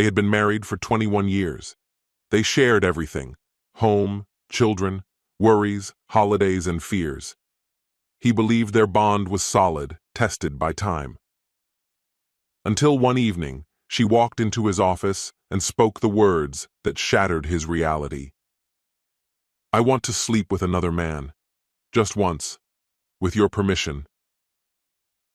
They had been married for 21 years. They shared everything: home, children, worries, holidays, and fears. He believed their bond was solid, tested by time. Until one evening, she walked into his office and spoke the words that shattered his reality. "I want to sleep with another man. Just once. With your permission."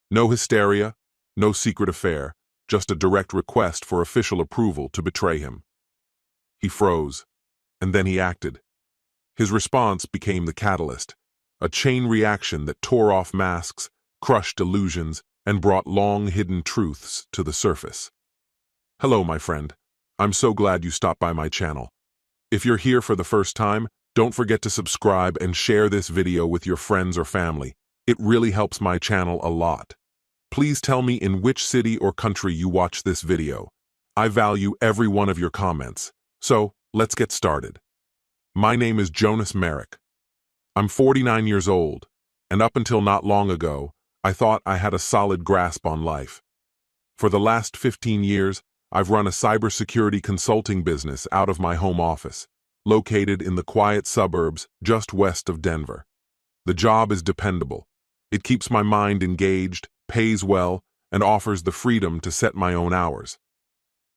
No hysteria, no secret affair, just a direct request for official approval to betray him. He froze, and then he acted. His response became the catalyst, a chain reaction that tore off masks, crushed illusions, and brought long-hidden truths to the surface. Hello, my friend. I'm so glad you stopped by my channel. If you're here for the first time, don't forget to subscribe and share this video with your friends or family. It really helps my channel a lot. Please tell me in which city or country you watch this video. I value every one of your comments. So, let's get started. My name is Jonas Merrick. I'm 49 years old, and up until not long ago, I thought I had a solid grasp on life. For the last 15 years, I've run a cybersecurity consulting business out of my home office, located in the quiet suburbs just west of Denver. The job is dependable. It keeps my mind engaged, pays well, and offers the freedom to set my own hours.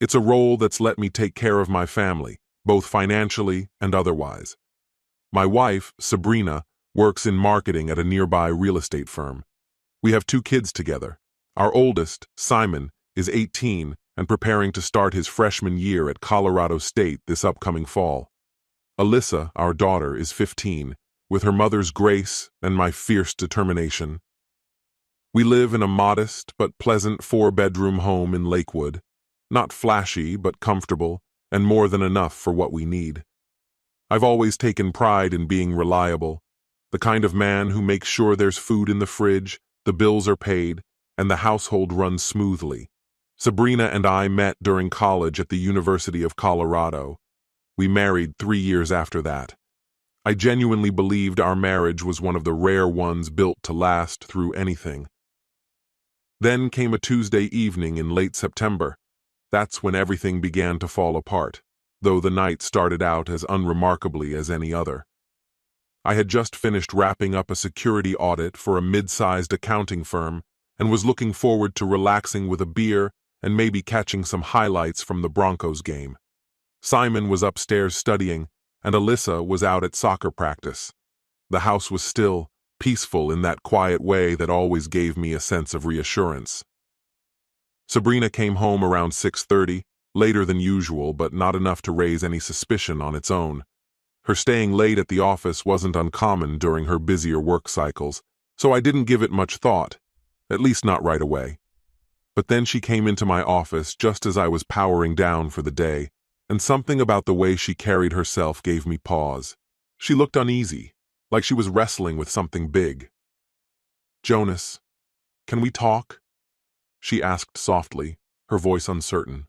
It's a role that's let me take care of my family, both financially and otherwise. My wife, Sabrina, works in marketing at a nearby real estate firm. We have 2 kids together. Our oldest, Simon, is 18 and preparing to start his freshman year at Colorado State this upcoming fall. Alyssa, our daughter, is 15, with her mother's grace and my fierce determination. We live in a modest but pleasant 4-bedroom home in Lakewood, not flashy but comfortable and more than enough for what we need. I've always taken pride in being reliable, the kind of man who makes sure there's food in the fridge, the bills are paid, and the household runs smoothly. Sabrina and I met during college at the University of Colorado. We married 3 years after that. I genuinely believed our marriage was one of the rare ones built to last through anything. Then came a Tuesday evening in late September. That's when everything began to fall apart, though the night started out as unremarkably as any other. I had just finished wrapping up a security audit for a mid-sized accounting firm and was looking forward to relaxing with a beer and maybe catching some highlights from the Broncos game. Simon was upstairs studying, and Alyssa was out at soccer practice. The house was still, peaceful in that quiet way that always gave me a sense of reassurance. Sabrina came home around 6:30, later than usual, but not enough to raise any suspicion on its own. Her staying late at the office wasn't uncommon during her busier work cycles, so I didn't give it much thought, at least not right away. But then she came into my office just as I was powering down for the day, and something about the way she carried herself gave me pause. She looked uneasy, like she was wrestling with something big. "Jonas, can we talk?" she asked softly, her voice uncertain.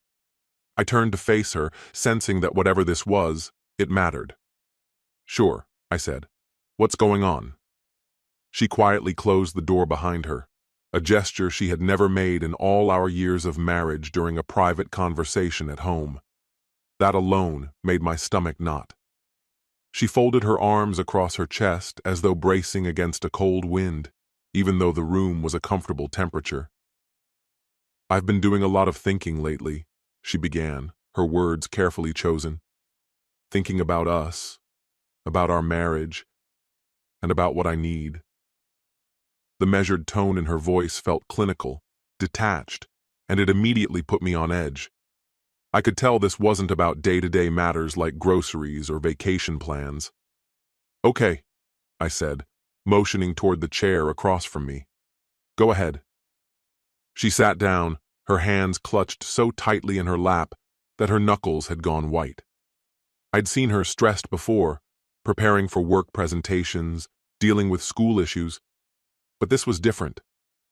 I turned to face her, sensing that whatever this was, it mattered. "Sure," I said. "What's going on?" She quietly closed the door behind her, a gesture she had never made in all our years of marriage during a private conversation at home. That alone made my stomach knot. She folded her arms across her chest as though bracing against a cold wind, even though the room was a comfortable temperature. "I've been doing a lot of thinking lately," she began, her words carefully chosen. "Thinking about us, about our marriage, and about what I need." The measured tone in her voice felt clinical, detached, and it immediately put me on edge. I could tell this wasn't about day-to-day matters like groceries or vacation plans. "Okay," I said, motioning toward the chair across from me. "Go ahead." She sat down, her hands clutched so tightly in her lap that her knuckles had gone white. I'd seen her stressed before, preparing for work presentations, dealing with school issues, but this was different.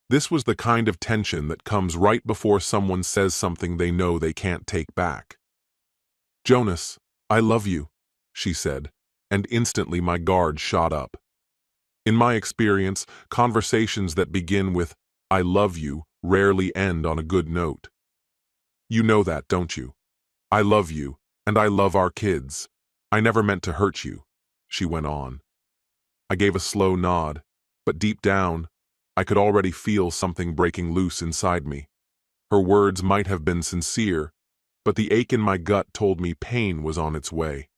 This was the kind of tension that comes right before someone says something they know they can't take back. "Jonas, I love you," she said, and instantly my guard shot up. In my experience, conversations that begin with "I love you" rarely end on a good note. You know that, don't you? I love you, and I love our kids. I never meant to hurt you, she went on. I gave a slow nod, but deep down, I could already feel something breaking loose inside me. Her words might have been sincere, but the ache in my gut told me pain was on its way.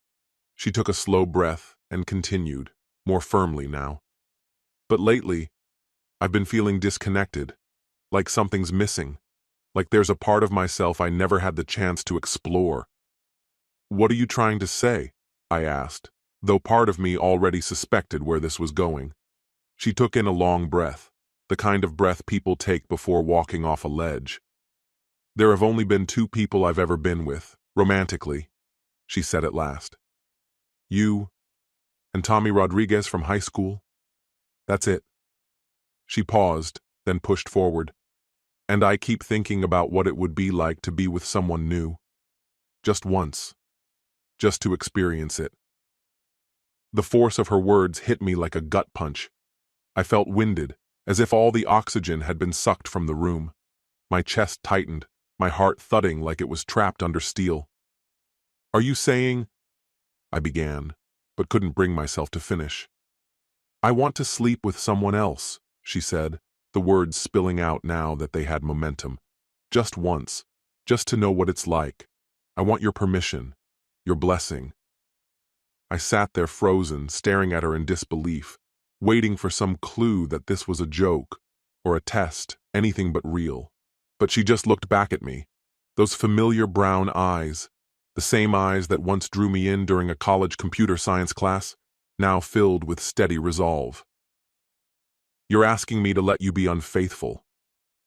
She took a slow breath and continued, more firmly now. But lately, I've been feeling disconnected, like something's missing, like there's a part of myself I never had the chance to explore. What are you trying to say? I asked, though part of me already suspected where this was going. She took in a long breath, the kind of breath people take before walking off a ledge. There have only been two people I've ever been with, romantically, she said at last. You and Tommy Rodriguez from high school. That's it. She paused, then pushed forward. And I keep thinking about what it would be like to be with someone new. Just once. Just to experience it. The force of her words hit me like a gut punch. I felt winded, as if all the oxygen had been sucked from the room. My chest tightened, my heart thudding like it was trapped under steel. Are you saying? I began, but couldn't bring myself to finish. I want to sleep with someone else, she said, the words spilling out now that they had momentum. Just once, just to know what it's like. I want your permission, your blessing. I sat there frozen, staring at her in disbelief, waiting for some clue that this was a joke, or a test, anything but real. But she just looked back at me, those familiar brown eyes, the same eyes that once drew me in during a college computer science class, now filled with steady resolve. You're asking me to let you be unfaithful,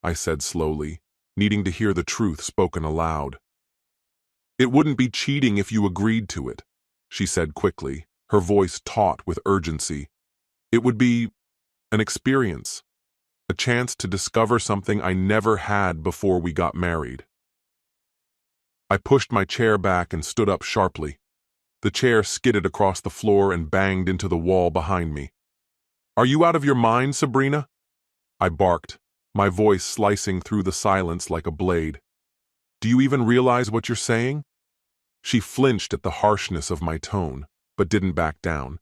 I said slowly, needing to hear the truth spoken aloud. It wouldn't be cheating if you agreed to it, she said quickly, her voice taut with urgency. It would be an experience, a chance to discover something I never had before we got married. I pushed my chair back and stood up sharply. The chair skidded across the floor and banged into the wall behind me. Are you out of your mind, Sabrina? I barked, my voice slicing through the silence like a blade. Do you even realize what you're saying? She flinched at the harshness of my tone, but didn't back down.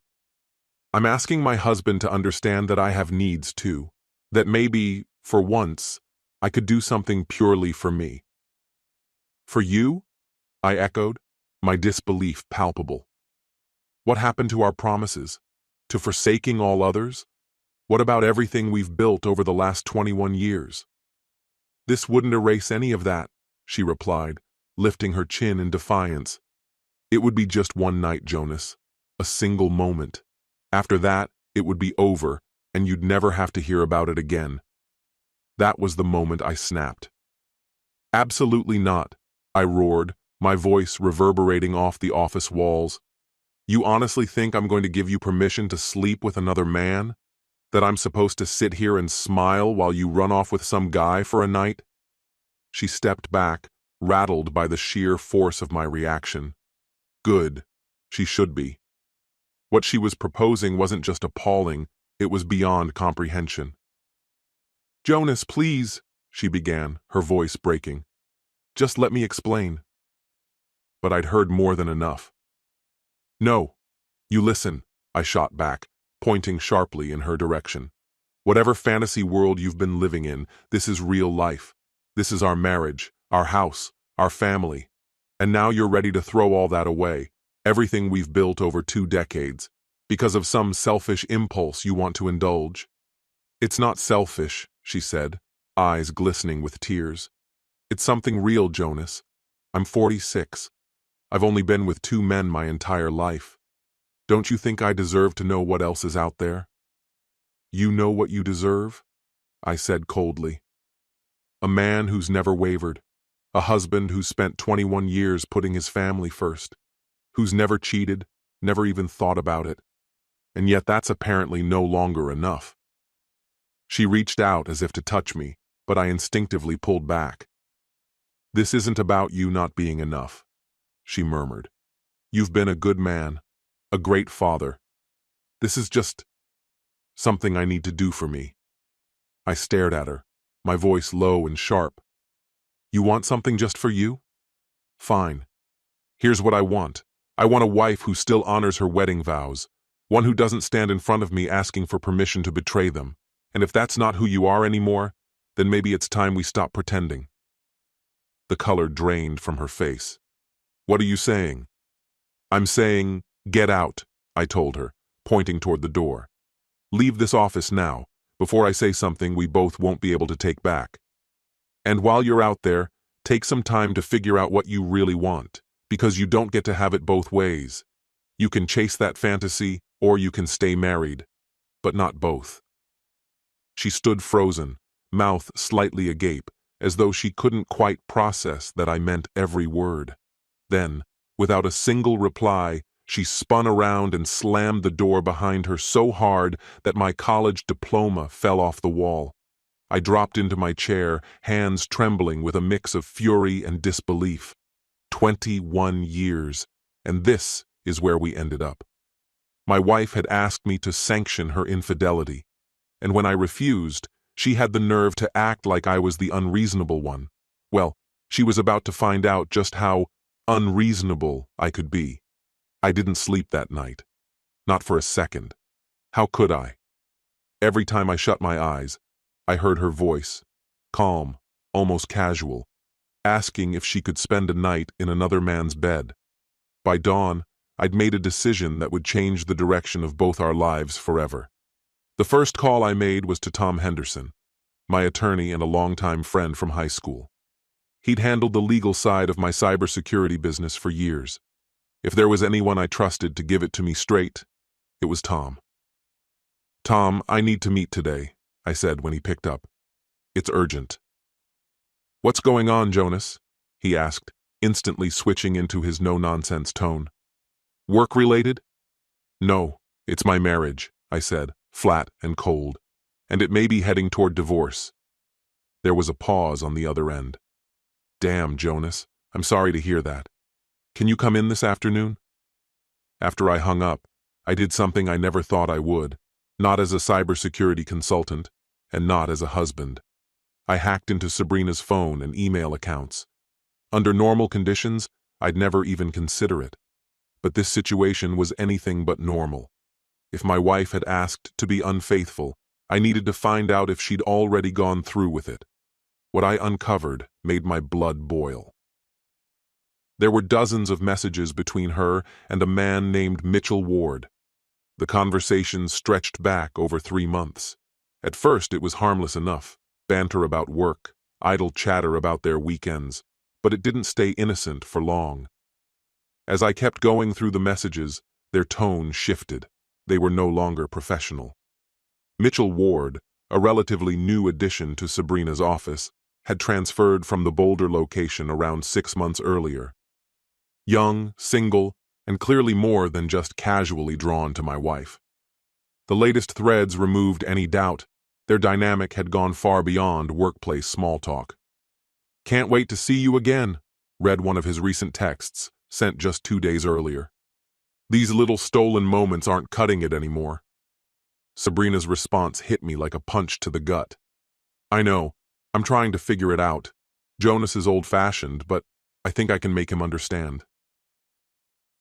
I'm asking my husband to understand that I have needs too, that maybe, for once, I could do something purely for me. For you? I echoed, my disbelief palpable. What happened to our promises? To forsaking all others? What about everything we've built over the last 21 years? This wouldn't erase any of that, she replied, lifting her chin in defiance. It would be just one night, Jonas. A single moment. After that, it would be over, and you'd never have to hear about it again. That was the moment I snapped. Absolutely not, I roared, my voice reverberating off the office walls. You honestly think I'm going to give you permission to sleep with another man? That I'm supposed to sit here and smile while you run off with some guy for a night? She stepped back, rattled by the sheer force of my reaction. Good. She should be. What she was proposing wasn't just appalling, it was beyond comprehension. Jonas, please, she began, her voice breaking. Just let me explain. But I'd heard more than enough. No. You listen, I shot back, pointing sharply in her direction. Whatever fantasy world you've been living in, this is real life. This is our marriage, our house, our family. And now you're ready to throw all that away, everything we've built over 2 decades, because of some selfish impulse you want to indulge. It's not selfish, she said, eyes glistening with tears. It's something real, Jonas. I'm 46. I've only been with 2 men my entire life. Don't you think I deserve to know what else is out there? You know what you deserve? I said coldly. A man who's never wavered. A husband who's spent 21 years putting his family first. Who's never cheated, never even thought about it. And yet that's apparently no longer enough. She reached out as if to touch me, but I instinctively pulled back. This isn't about you not being enough, she murmured. You've been a good man, a great father. This is just something I need to do for me. I stared at her, my voice low and sharp. You want something just for you? Fine. Here's what I want. I want a wife who still honors her wedding vows, one who doesn't stand in front of me asking for permission to betray them. And if that's not who you are anymore, then maybe it's time we stop pretending." The color drained from her face. "What are you saying?" "I'm saying, get out," I told her, pointing toward the door. "Leave this office now, before I say something we both won't be able to take back. And while you're out there, take some time to figure out what you really want, because you don't get to have it both ways. You can chase that fantasy, or you can stay married, but not both." She stood frozen, mouth slightly agape, as though she couldn't quite process that I meant every word. Then, without a single reply, she spun around and slammed the door behind her so hard that my college diploma fell off the wall. I dropped into my chair, hands trembling with a mix of fury and disbelief. 21 years, and this is where we ended up. My wife had asked me to sanction her infidelity, and when I refused, she had the nerve to act like I was the unreasonable one. Well, she was about to find out just how unreasonable I could be. I didn't sleep that night. Not for a second. How could I? Every time I shut my eyes, I heard her voice, calm, almost casual, asking if she could spend a night in another man's bed. By dawn, I'd made a decision that would change the direction of both our lives forever. The first call I made was to Tom Henderson, my attorney and a longtime friend from high school. He'd handled the legal side of my cybersecurity business for years. If there was anyone I trusted to give it to me straight, it was Tom. "Tom, I need to meet today," I said when he picked up. "It's urgent." "What's going on, Jonas?" he asked, instantly switching into his no-nonsense tone. "Work-related?" "No, it's my marriage," I said, flat and cold, "and it may be heading toward divorce." There was a pause on the other end. "Damn, Jonas, I'm sorry to hear that. Can you come in this afternoon?" After I hung up, I did something I never thought I would, not as a cybersecurity consultant, and not as a husband. I hacked into Sabrina's phone and email accounts. Under normal conditions, I'd never even consider it. But this situation was anything but normal. If my wife had asked to be unfaithful, I needed to find out if she'd already gone through with it. What I uncovered made my blood boil. There were dozens of messages between her and a man named Mitchell Ward. The conversation stretched back over 3 months. At first it was harmless enough, banter about work, idle chatter about their weekends, but it didn't stay innocent for long. As I kept going through the messages, their tone shifted. They were no longer professional. Mitchell Ward, a relatively new addition to Sabrina's office, had transferred from the Boulder location around 6 months earlier. Young, single, and clearly more than just casually drawn to my wife. The latest threads removed any doubt. Their dynamic had gone far beyond workplace small talk. "Can't wait to see you again," read one of his recent texts, sent just 2 days earlier. "These little stolen moments aren't cutting it anymore." Sabrina's response hit me like a punch to the gut. "I know. I'm trying to figure it out. Jonas is old-fashioned, but I think I can make him understand."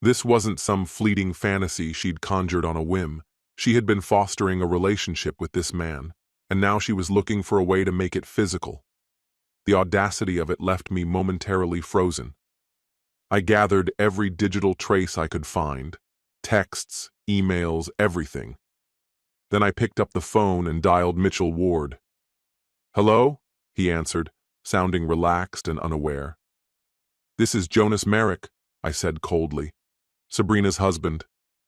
This wasn't some fleeting fantasy she'd conjured on a whim. She had been fostering a relationship with this man, and now she was looking for a way to make it physical. The audacity of it left me momentarily frozen. I gathered every digital trace I could find, texts, emails, everything. Then I picked up the phone and dialed Mitchell Ward. "Hello?" he answered, sounding relaxed and unaware. "This is Jonas Merrick," I said coldly. "Sabrina's husband.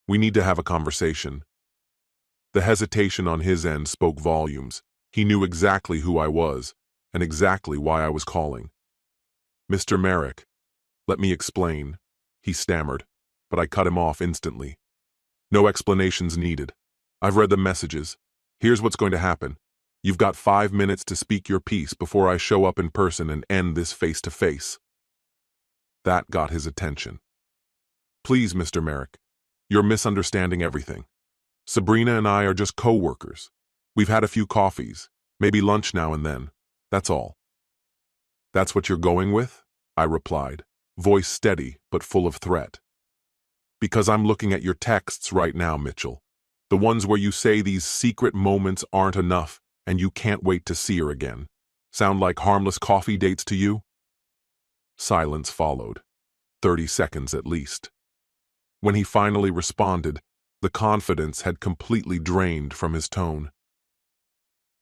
We need to have a conversation." The hesitation on his end spoke volumes. He knew exactly who I was, and exactly why I was calling. "Mr. Merrick, let me explain," he stammered, but I cut him off instantly. "No explanations needed. I've read the messages. Here's what's going to happen. You've got 5 minutes to speak your piece before I show up in person and end this face-to-face." That got his attention. "Please, Mr. Merrick, you're misunderstanding everything. Sabrina and I are just co-workers. We've had a few coffees, maybe lunch now and then. That's all." "That's what you're going with?" I replied, voice steady but full of threat. Because I'm looking at your texts right now, Mitchell. The ones where you say these secret moments aren't enough and you can't wait to see her again. Sound like harmless coffee dates to you? Silence followed, 30 seconds at least. When he finally responded, the confidence had completely drained from his tone.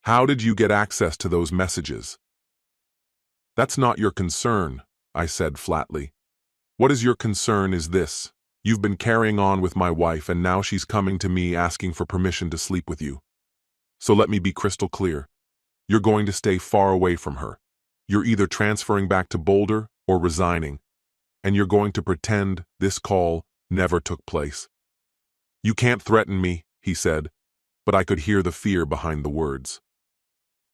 How did you get access to those messages? That's not your concern, I said flatly. What is your concern is this. You've been carrying on with my wife and now she's coming to me asking for permission to sleep with you. So let me be crystal clear. You're going to stay far away from her. You're either transferring back to Boulder or resigning, and you're going to pretend this call never took place. You can't threaten me, he said, but I could hear the fear behind the words.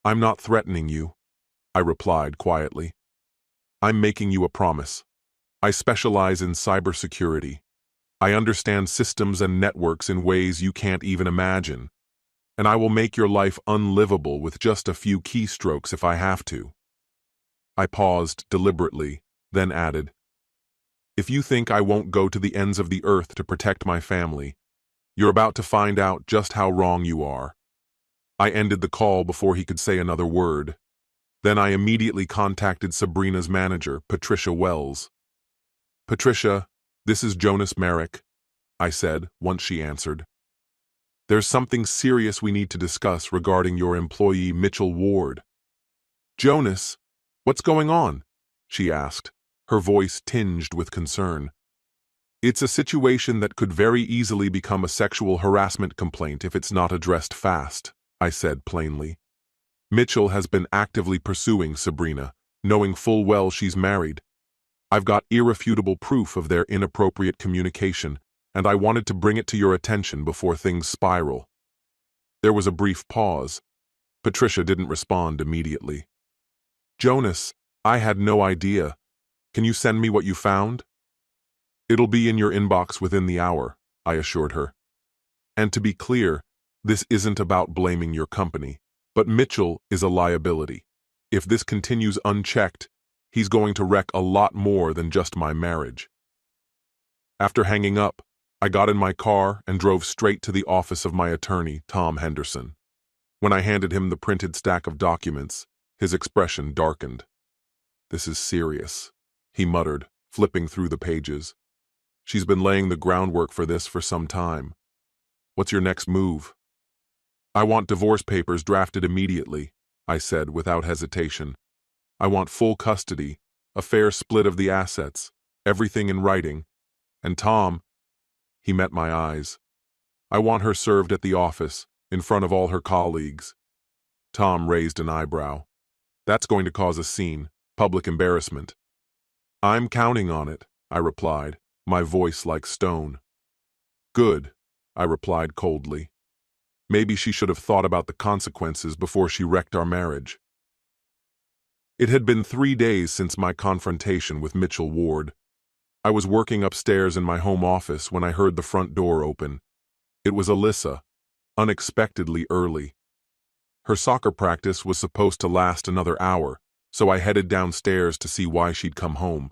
I'm not threatening you, I replied quietly. I'm making you a promise. I specialize in cybersecurity. I understand systems and networks in ways you can't even imagine, and I will make your life unlivable with just a few keystrokes if I have to. I paused deliberately, then added, if you think I won't go to the ends of the earth to protect my family, you're about to find out just how wrong you are. I ended the call before he could say another word. Then I immediately contacted Sabrina's manager, Patricia Wells. Patricia, this is Jonas Merrick, I said once she answered. There's something serious we need to discuss regarding your employee Mitchell Ward. Jonas, what's going on? She asked, her voice tinged with concern. It's a situation that could very easily become a sexual harassment complaint if it's not addressed fast, I said plainly. Mitchell has been actively pursuing Sabrina, knowing full well she's married. I've got irrefutable proof of their inappropriate communication, and I wanted to bring it to your attention before things spiral. There was a brief pause. Patricia didn't respond immediately. Jonas, I had no idea. Can you send me what you found? It'll be in your inbox within the hour, I assured her. And to be clear, this isn't about blaming your company, but Mitchell is a liability. If this continues unchecked, he's going to wreck a lot more than just my marriage. After hanging up, I got in my car and drove straight to the office of my attorney, Tom Henderson. When I handed him the printed stack of documents, his expression darkened. This is serious, he muttered, flipping through the pages. She's been laying the groundwork for this for some time. What's your next move? I want divorce papers drafted immediately, I said without hesitation. I want full custody, a fair split of the assets, everything in writing. And Tom, he met my eyes. I want her served at the office, in front of all her colleagues. Tom raised an eyebrow. That's going to cause a scene, public embarrassment. I'm counting on it, I replied, my voice like stone. Good, I replied coldly. Maybe she should have thought about the consequences before she wrecked our marriage. It had been 3 days since my confrontation with Mitchell Ward. I was working upstairs in my home office when I heard the front door open. It was Alyssa, unexpectedly early. Her soccer practice was supposed to last another hour, so I headed downstairs to see why she'd come home.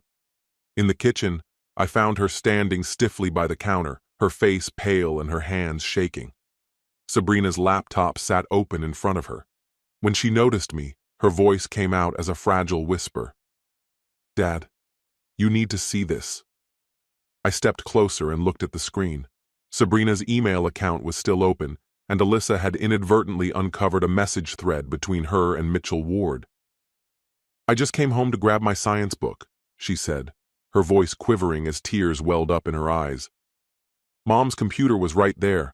In the kitchen, I found her standing stiffly by the counter, her face pale and her hands shaking. Sabrina's laptop sat open in front of her. When she noticed me, her voice came out as a fragile whisper. Dad, you need to see this. I stepped closer and looked at the screen. Sabrina's email account was still open, and Alyssa had inadvertently uncovered a message thread between her and Mitchell Ward. I just came home to grab my science book, she said, her voice quivering as tears welled up in her eyes. Mom's computer was right there.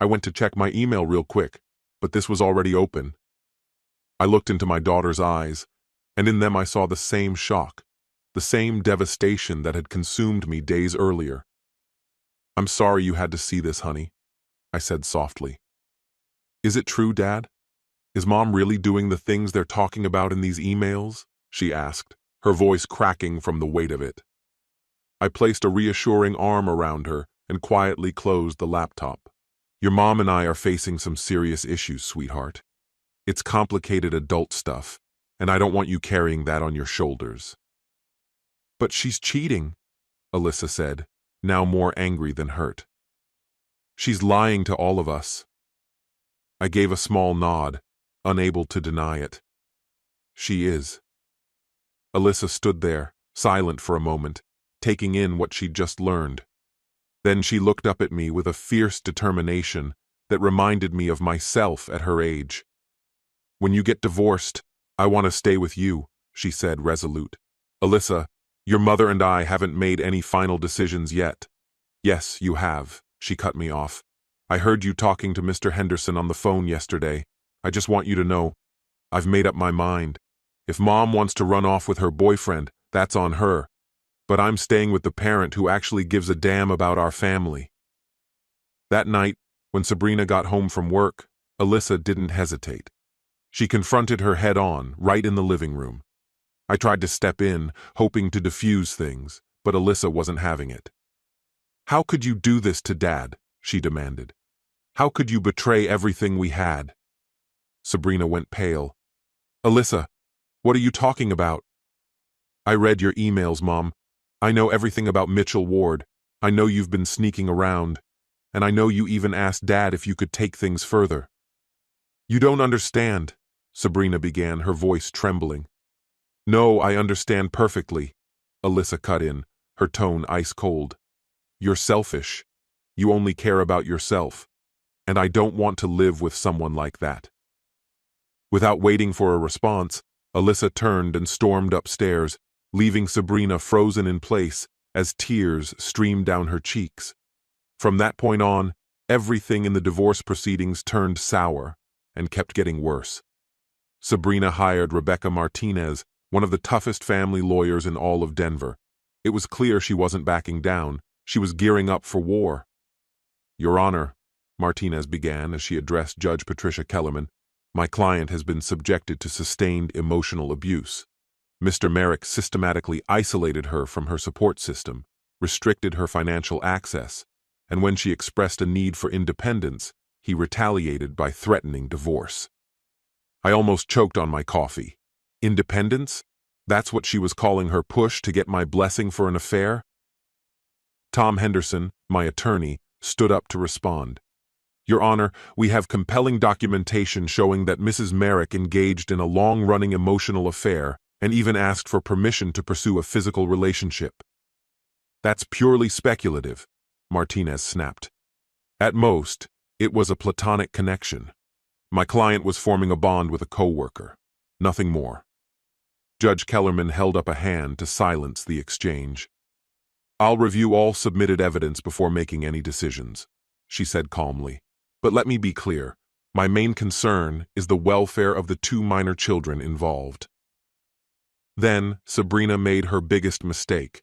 I went to check my email real quick, but this was already open. I looked into my daughter's eyes, and in them I saw the same shock, the same devastation that had consumed me days earlier. I'm sorry you had to see this, honey, I said softly. Is it true, Dad? Is Mom really doing the things they're talking about in these emails? She asked, her voice cracking from the weight of it. I placed a reassuring arm around her and quietly closed the laptop. Your mom and I are facing some serious issues, sweetheart. It's complicated adult stuff, and I don't want you carrying that on your shoulders. But she's cheating, Alyssa said, now more angry than hurt. She's lying to all of us. I gave a small nod, unable to deny it. She is. Alyssa stood there, silent for a moment, taking in what she'd just learned. Then she looked up at me with a fierce determination that reminded me of myself at her age. When you get divorced, I want to stay with you, she said, resolute. Alyssa, your mother and I haven't made any final decisions yet. Yes, you have, she cut me off. I heard you talking to Mr. Henderson on the phone yesterday. I just want you to know, I've made up my mind. If Mom wants to run off with her boyfriend, that's on her. But I'm staying with the parent who actually gives a damn about our family. That night, when Sabrina got home from work, Alyssa didn't hesitate. She confronted her head-on, right in the living room. I tried to step in, hoping to diffuse things, but Alyssa wasn't having it. How could you do this to Dad? She demanded. How could you betray everything we had? Sabrina went pale. Alyssa, what are you talking about? I read your emails, Mom. I know everything about Mitchell Ward. I know you've been sneaking around. And I know you even asked Dad if you could take things further. You don't understand, Sabrina began, her voice trembling. No, I understand perfectly, Alyssa cut in, her tone ice cold. You're selfish. You only care about yourself. And I don't want to live with someone like that. Without waiting for a response, Alyssa turned and stormed upstairs, leaving Sabrina frozen in place as tears streamed down her cheeks. From that point on, everything in the divorce proceedings turned sour and kept getting worse. Sabrina hired Rebecca Martinez, one of the toughest family lawyers in all of Denver. It was clear she wasn't backing down. She was gearing up for war. Your Honor, Martinez began as she addressed Judge Patricia Kellerman, my client has been subjected to sustained emotional abuse. Mr. Merrick systematically isolated her from her support system, restricted her financial access, and when she expressed a need for independence, he retaliated by threatening divorce. I almost choked on my coffee. Independence? That's what she was calling her push to get my blessing for an affair? Tom Henderson, my attorney, stood up to respond. Your Honor, we have compelling documentation showing that Mrs. Merrick engaged in a long-running emotional affair and even asked for permission to pursue a physical relationship. That's purely speculative, Martinez snapped. At most, it was a platonic connection. My client was forming a bond with a co-worker. Nothing more. Judge Kellerman held up a hand to silence the exchange. I'll review all submitted evidence before making any decisions, she said calmly. But let me be clear, my main concern is the welfare of the 2 minor children involved. Then, Sabrina made her biggest mistake.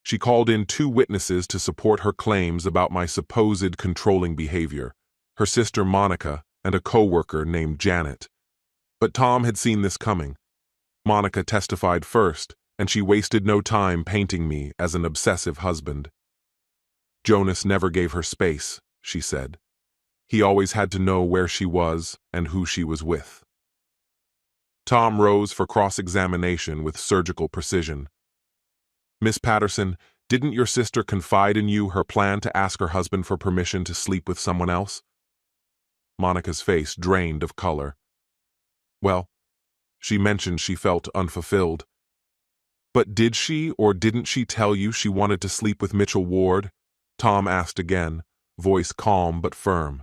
She called in 2 witnesses to support her claims about my supposed controlling behavior, her sister Monica and a co-worker named Janet. But Tom had seen this coming. Monica testified first, and she wasted no time painting me as an obsessive husband. Jonas never gave her space, she said. He always had to know where she was and who she was with. Tom rose for cross-examination with surgical precision. Miss Patterson, didn't your sister confide in you her plan to ask her husband for permission to sleep with someone else? Monica's face drained of color. Well, she mentioned she felt unfulfilled. But did she or didn't she tell you she wanted to sleep with Mitchell Ward? Tom asked again, voice calm but firm.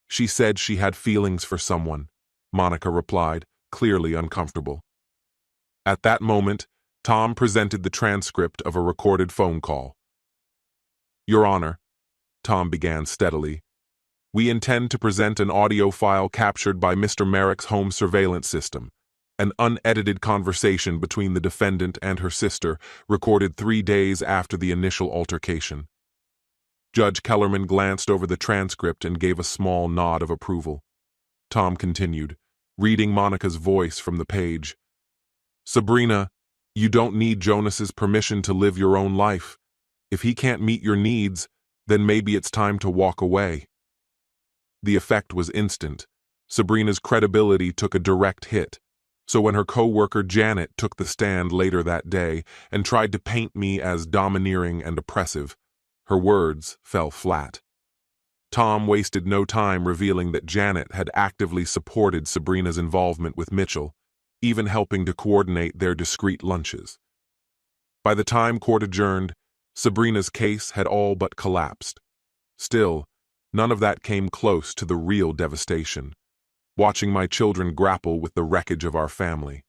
She said she had feelings for someone, Monica replied, clearly uncomfortable. At that moment, Tom presented the transcript of a recorded phone call. Your Honor, Tom began steadily, we intend to present an audio file captured by Mr. Merrick's home surveillance system, an unedited conversation between the defendant and her sister recorded 3 days after the initial altercation. Judge Kellerman glanced over the transcript and gave a small nod of approval. Tom continued, reading Monica's voice from the page. Sabrina, you don't need Jonas's permission to live your own life. If he can't meet your needs, then maybe it's time to walk away. The effect was instant. Sabrina's credibility took a direct hit. So when her co-worker Janet took the stand later that day and tried to paint me as domineering and oppressive, her words fell flat. Tom wasted no time revealing that Janet had actively supported Sabrina's involvement with Mitchell, even helping to coordinate their discreet lunches. By the time court adjourned, Sabrina's case had all but collapsed. Still, none of that came close to the real devastation, watching my children grapple with the wreckage of our family.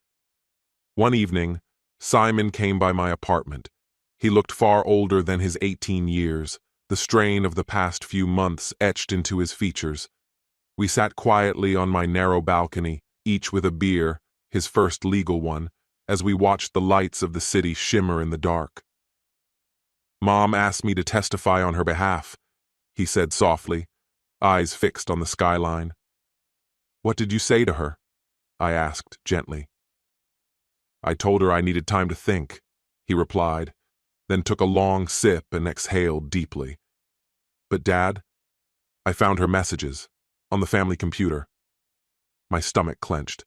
One evening, Simon came by my apartment. He looked far older than his 18 years, the strain of the past few months etched into his features. We sat quietly on my narrow balcony, each with a beer, his first legal one, as we watched the lights of the city shimmer in the dark. "Mom asked me to testify on her behalf," he said softly, eyes fixed on the skyline. "What did you say to her?" I asked gently. "I told her I needed time to think," he replied, then took a long sip and exhaled deeply. "But Dad, I found her messages on the family computer." My stomach clenched.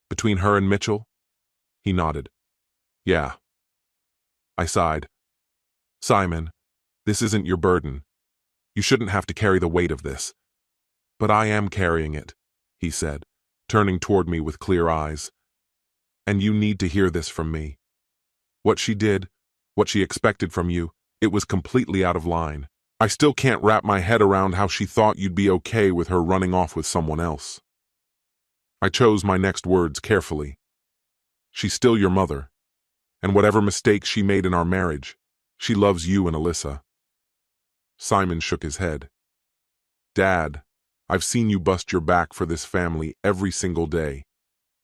"Between her and Mitchell?" He nodded. "Yeah." I sighed. "Simon, this isn't your burden. You shouldn't have to carry the weight of this." "But I am carrying it," he said, turning toward me with clear eyes. "And you need to hear this from me. What she did, what she expected from you, it was completely out of line. I still can't wrap my head around how she thought you'd be okay with her running off with someone else." I chose my next words carefully. "She's still your mother, and whatever mistakes she made in our marriage, she loves you and Alyssa." Simon shook his head. "Dad, I've seen you bust your back for this family every single day.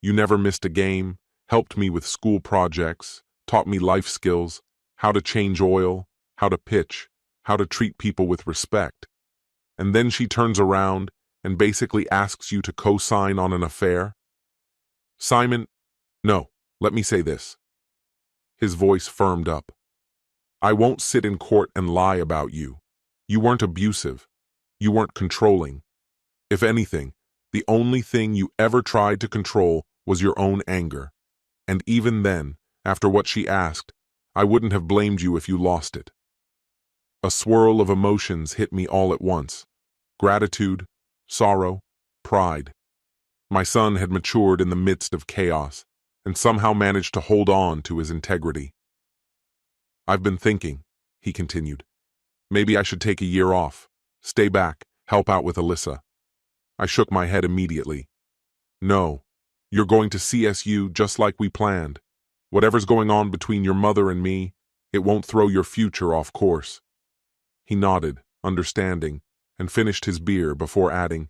You never missed a game, helped me with school projects, taught me life skills, how to change oil, how to pitch, how to treat people with respect. And then she turns around and basically asks you to co-sign on an affair?" "Simon, no, let me say this." His voice firmed up. "I won't sit in court and lie about you. You weren't abusive. You weren't controlling. If anything, the only thing you ever tried to control was your own anger. And even then, after what she asked, I wouldn't have blamed you if you lost it." A swirl of emotions hit me all at once. Gratitude, sorrow, pride. My son had matured in the midst of chaos, and somehow managed to hold on to his integrity. "I've been thinking," he continued. "Maybe I should take a year off, stay back, help out with Alyssa." I shook my head immediately. "No, you're going to CSU just like we planned. Whatever's going on between your mother and me, it won't throw your future off course." He nodded, understanding, and finished his beer before adding,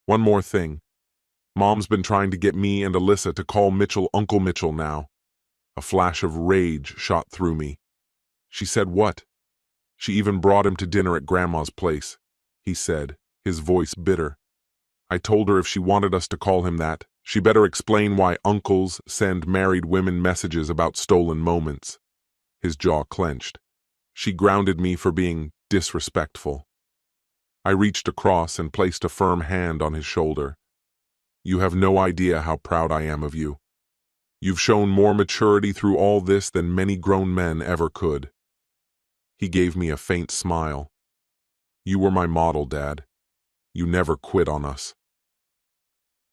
"One more thing. Mom's been trying to get me and Alyssa to call Mitchell Uncle Mitchell now." A flash of rage shot through me. "She said what?" "She even brought him to dinner at Grandma's place," he said, his voice bitter. "I told her if she wanted us to call him that, she better explain why uncles send married women messages about stolen moments." His jaw clenched. She grounded me for being disrespectful. I reached across and placed a firm hand on his shoulder. "You have no idea how proud I am of you. You've shown more maturity through all this than many grown men ever could." He gave me a faint smile. "You were my model, Dad. You never quit on us."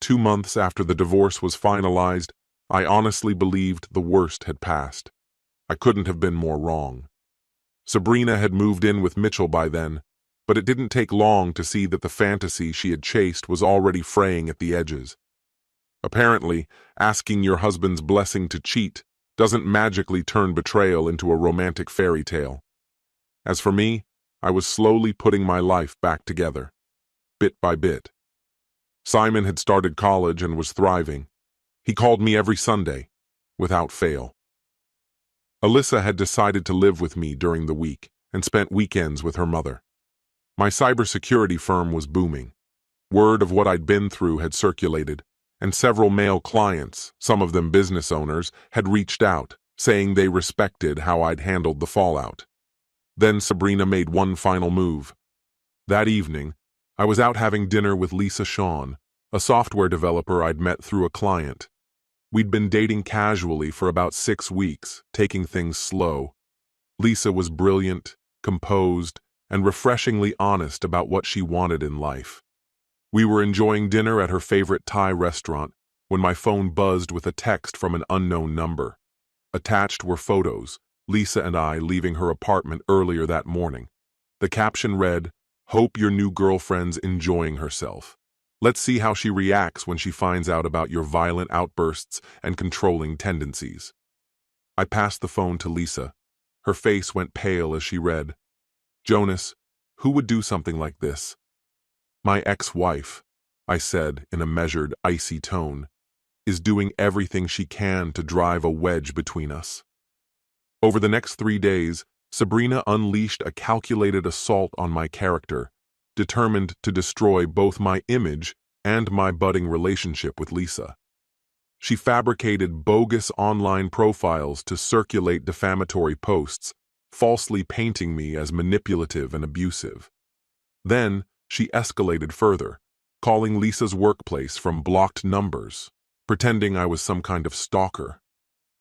2 months after the divorce was finalized, I honestly believed the worst had passed. I couldn't have been more wrong. Sabrina had moved in with Mitchell by then, but it didn't take long to see that the fantasy she had chased was already fraying at the edges. Apparently, asking your husband's blessing to cheat doesn't magically turn betrayal into a romantic fairy tale. As for me, I was slowly putting my life back together, bit by bit. Simon had started college and was thriving. He called me every Sunday, without fail. Alyssa had decided to live with me during the week and spent weekends with her mother. My cybersecurity firm was booming. Word of what I'd been through had circulated, and several male clients, some of them business owners, had reached out, saying they respected how I'd handled the fallout. Then Sabrina made one final move. That evening, I was out having dinner with Lisa Shawn, a software developer I'd met through a client. We'd been dating casually for about 6 weeks, taking things slow. Lisa was brilliant, composed, and refreshingly honest about what she wanted in life. We were enjoying dinner at her favorite Thai restaurant when my phone buzzed with a text from an unknown number. Attached were photos, Lisa and I leaving her apartment earlier that morning. The caption read, "Hope your new girlfriend's enjoying herself. Let's see how she reacts when she finds out about your violent outbursts and controlling tendencies." I passed the phone to Lisa. Her face went pale as she read, "Jonas, who would do something like this?" "My ex-wife," I said in a measured, icy tone, "is doing everything she can to drive a wedge between us." Over the next 3 days, Sabrina unleashed a calculated assault on my character, determined to destroy both my image and my budding relationship with Lisa. She fabricated bogus online profiles to circulate defamatory posts, falsely painting me as manipulative and abusive. Then, she escalated further, calling Lisa's workplace from blocked numbers, pretending I was some kind of stalker.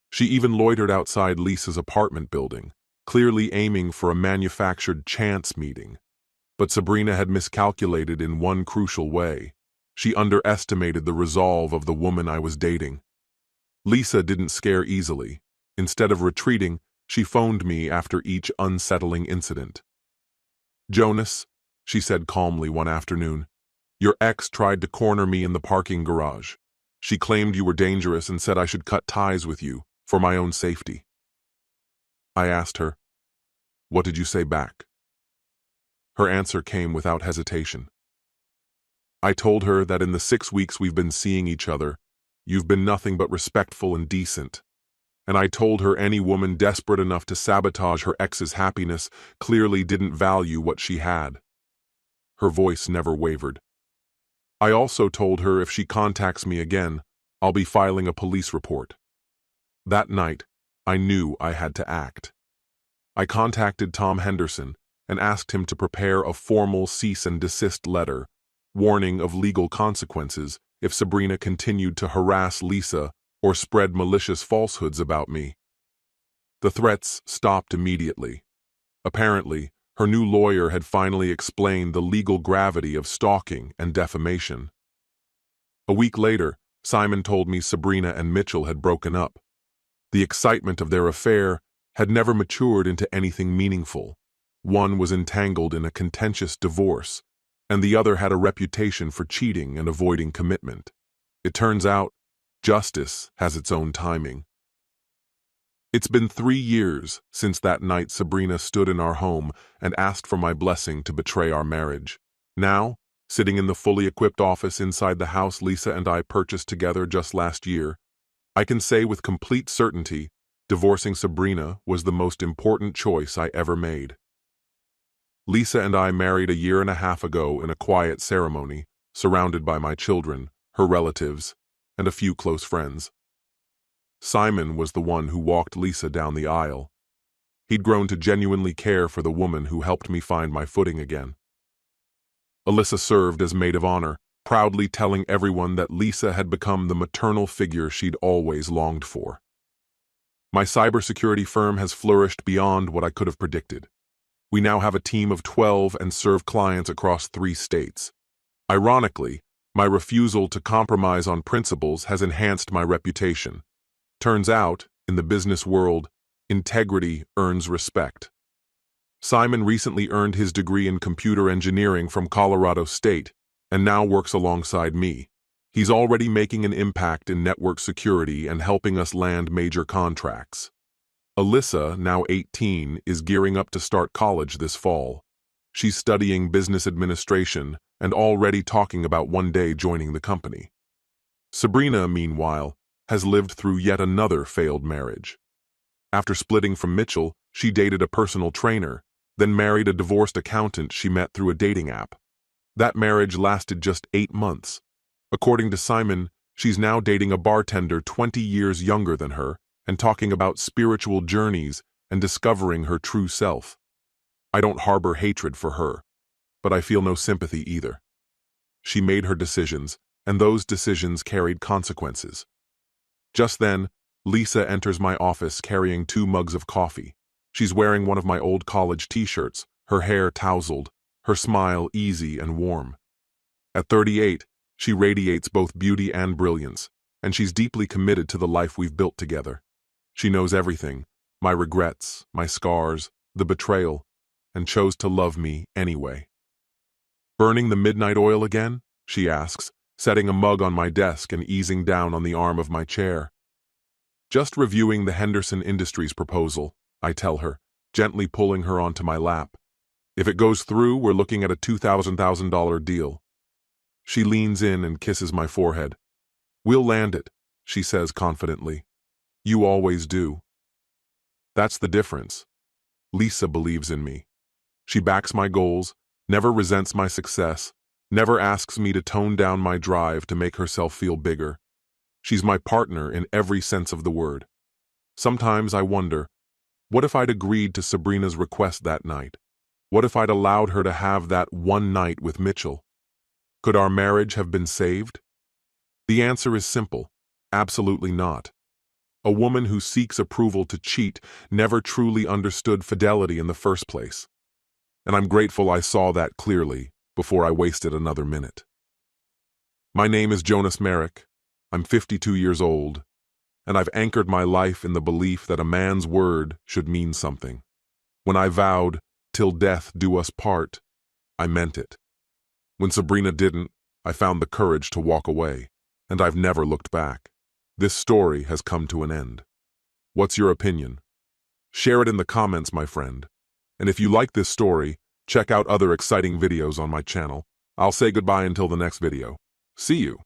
She even loitered outside Lisa's apartment building, clearly aiming for a manufactured chance meeting. But Sabrina had miscalculated in one crucial way. She underestimated the resolve of the woman I was dating. Lisa didn't scare easily. Instead of retreating, she phoned me after each unsettling incident. "Jonas," she said calmly one afternoon, "your ex tried to corner me in the parking garage. She claimed you were dangerous and said I should cut ties with you, for my own safety." I asked her, "What did you say back?" Her answer came without hesitation. "I told her that in the 6 weeks we've been seeing each other, you've been nothing but respectful and decent. And I told her any woman desperate enough to sabotage her ex's happiness clearly didn't value what she had." Her voice never wavered. "I also told her if she contacts me again, I'll be filing a police report." That night, I knew I had to act. I contacted Tom Henderson and asked him to prepare a formal cease and desist letter, warning of legal consequences if Sabrina continued to harass Lisa or spread malicious falsehoods about me. The threats stopped immediately. Apparently, her new lawyer had finally explained the legal gravity of stalking and defamation. A week later, Simon told me Sabrina and Mitchell had broken up. The excitement of their affair had never matured into anything meaningful. One was entangled in a contentious divorce, and the other had a reputation for cheating and avoiding commitment. It turns out, justice has its own timing. It's been 3 years since that night Sabrina stood in our home and asked for my blessing to betray our marriage. Now, sitting in the fully equipped office inside the house Lisa and I purchased together just last year, I can say with complete certainty, divorcing Sabrina was the most important choice I ever made. Lisa and I married a year and a half ago in a quiet ceremony, surrounded by my children, her relatives, and a few close friends. Simon was the one who walked Lisa down the aisle. He'd grown to genuinely care for the woman who helped me find my footing again. Alyssa served as maid of honor, proudly telling everyone that Lisa had become the maternal figure she'd always longed for. My cybersecurity firm has flourished beyond what I could have predicted. We now have a team of 12 and serve clients across 3 states. Ironically, my refusal to compromise on principles has enhanced my reputation. Turns out, in the business world, integrity earns respect. Simon recently earned his degree in computer engineering from Colorado State and now works alongside me. He's already making an impact in network security and helping us land major contracts. Alyssa, now 18, is gearing up to start college this fall. She's studying business administration and already talking about one day joining the company. Sabrina, meanwhile, has lived through yet another failed marriage. After splitting from Mitchell, she dated a personal trainer, then married a divorced accountant she met through a dating app. That marriage lasted just 8 months. According to Simon, she's now dating a bartender 20 years younger than her and talking about spiritual journeys and discovering her true self. I don't harbor hatred for her, but I feel no sympathy either. She made her decisions, and those decisions carried consequences. Just then, Lisa enters my office carrying 2 mugs of coffee. She's wearing one of my old college t-shirts, her hair tousled, her smile easy and warm. At 38, she radiates both beauty and brilliance, and she's deeply committed to the life we've built together. She knows everything, my regrets, my scars, the betrayal, and chose to love me anyway. "Burning the midnight oil again?" she asks, setting a mug on my desk and easing down on the arm of my chair. "Just reviewing the Henderson Industries proposal," I tell her, gently pulling her onto my lap. "If it goes through, we're looking at a $2,000 deal." She leans in and kisses my forehead. "We'll land it," she says confidently. "You always do." That's the difference. Lisa believes in me. She backs my goals, never resents my success, never asks me to tone down my drive to make herself feel bigger. She's my partner in every sense of the word. Sometimes I wonder, what if I'd agreed to Sabrina's request that night? What if I'd allowed her to have that one night with Mitchell? Could our marriage have been saved? The answer is simple: absolutely not. A woman who seeks approval to cheat never truly understood fidelity in the first place. And I'm grateful I saw that clearly before I wasted another minute. My name is Jonas Merrick. I'm 52 years old, and I've anchored my life in the belief that a man's word should mean something. When I vowed, "Till death do us part," I meant it. When Sabrina didn't, I found the courage to walk away, and I've never looked back. This story has come to an end. What's your opinion? Share it in the comments, my friend. And if you like this story, check out other exciting videos on my channel. I'll say goodbye until the next video. See you.